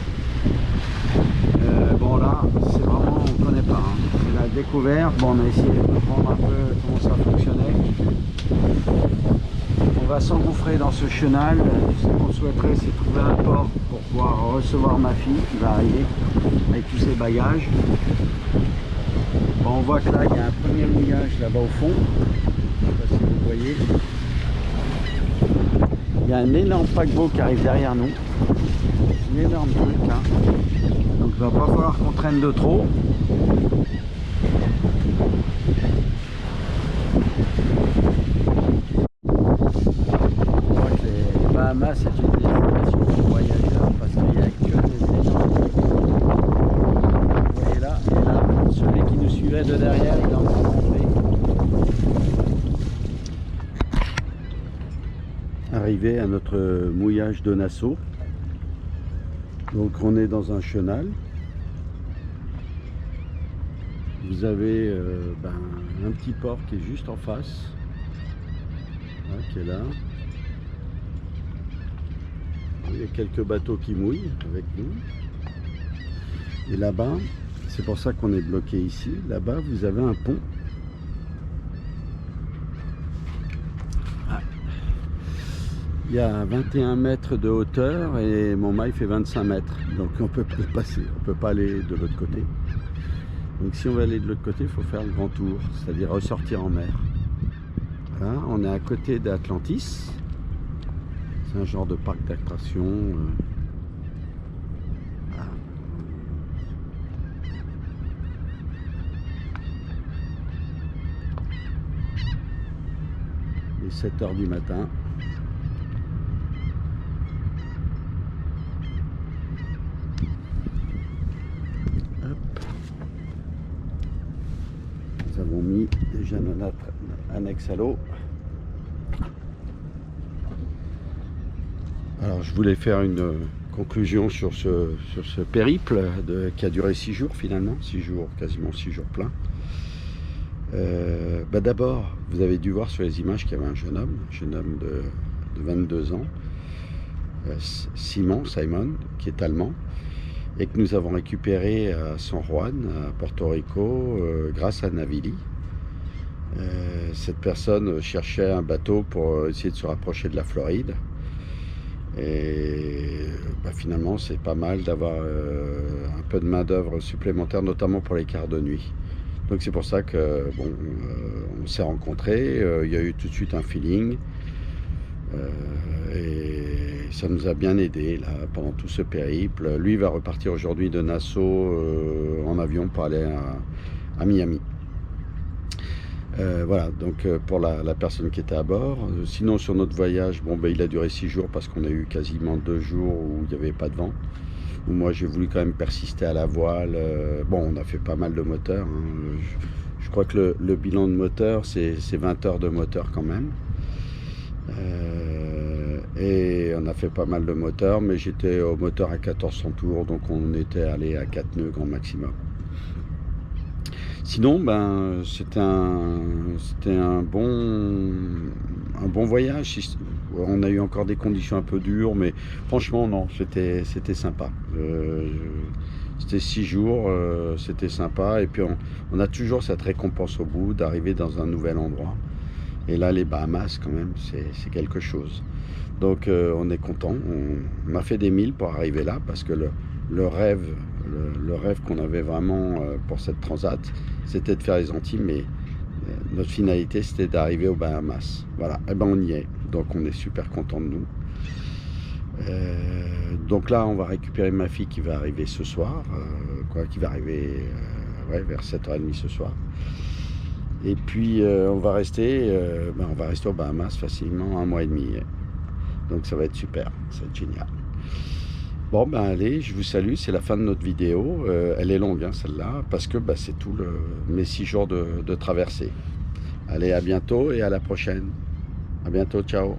Bon là c'est vraiment, on ne connaît pas. Hein. C'est la découverte. Bon on a essayé de comprendre un peu comment ça fonctionnait. On va s'engouffrer dans ce chenal. Ce qu'on souhaiterait c'est trouver un port pour pouvoir recevoir ma fille qui va arriver avec tous ses bagages. Bon, on voit que là il y a un premier mouillage là-bas au fond. Je ne sais pas si vous voyez. Il y a un énorme paquebot qui arrive derrière nous. Un énorme truc. Hein. Donc il ne va pas falloir qu'on traîne de trop. On voit que les Bahamas c'est une destination pour voyageurs parce qu'il n'y a que des énormes paquebots. Vous voyez là, et là, celui qui nous suivait de derrière, il est en train de rentrer. Arrivé à notre mouillage de Nassau. Donc on est dans un chenal. Vous avez un petit port qui est juste en face, là, qui est là. Il y a quelques bateaux qui mouillent avec nous. Et là-bas, c'est pour ça qu'on est bloqué ici. Là-bas, vous avez un pont. Il y a 21 mètres de hauteur et mon mail fait 25 mètres. Donc on ne peut pas le passer, on ne peut pas aller de l'autre côté. Donc si on veut aller de l'autre côté, il faut faire le grand tour, c'est-à-dire ressortir en mer. Voilà, on est à côté d'Atlantis. C'est un genre de parc d'attractions. Voilà. Il est 7 h du matin. Nous avons mis déjà notre annexe à l'eau. Alors je voulais faire une conclusion sur ce périple qui a duré 6 jours finalement, 6 jours, quasiment 6 jours pleins. D'abord, vous avez dû voir sur les images qu'il y avait un jeune homme de 22 ans, Simon, qui est allemand, et que nous avons récupéré à San Juan, à Porto Rico, grâce à Navili. Cette personne cherchait un bateau pour essayer de se rapprocher de la Floride. Et finalement, c'est pas mal d'avoir un peu de main d'œuvre supplémentaire, notamment pour les quarts de nuit. Donc c'est pour ça que on s'est rencontrés. Il y a eu tout de suite un feeling. Et ça nous a bien aidé là pendant tout ce périple. Lui va repartir aujourd'hui de Nassau en avion pour aller à Miami. Voilà, donc pour la personne qui était à bord. Sinon sur notre voyage, il a duré 6 jours parce qu'on a eu quasiment 2 jours où il n'y avait pas de vent. Où moi j'ai voulu quand même persister à la voile. On a fait pas mal de moteurs. Hein. Je crois que le bilan de moteur c'est 20 heures de moteur quand même. Et on a fait pas mal de moteurs, mais j'étais au moteur à 1400 tours, donc on était allé à 4 nœuds grand maximum. Sinon, c'était un bon voyage. On a eu encore des conditions un peu dures, mais franchement, non, c'était sympa. C'était 6 jours, c'était sympa. Et puis, on a toujours cette récompense au bout d'arriver dans un nouvel endroit. Et là, les Bahamas, quand même, c'est quelque chose. Donc, on est content. On a fait des milles pour arriver là, parce que le rêve qu'on avait vraiment pour cette transat, c'était de faire les Antilles, mais notre finalité, c'était d'arriver aux Bahamas. Voilà, et ben on y est. Donc, on est super content de nous. Donc là, on va récupérer ma fille qui va arriver ce soir, qui va arriver ouais, vers 7h30 ce soir. Et puis, on va rester aux Bahamas facilement 1 mois et demi. Donc, ça va être super, ça va être génial. Bon, ben allez, je vous salue, c'est la fin de notre vidéo. Elle est longue, hein, celle-là, parce que c'est tout mes 6 jours de traversée. Allez, à bientôt et à la prochaine. À bientôt, ciao.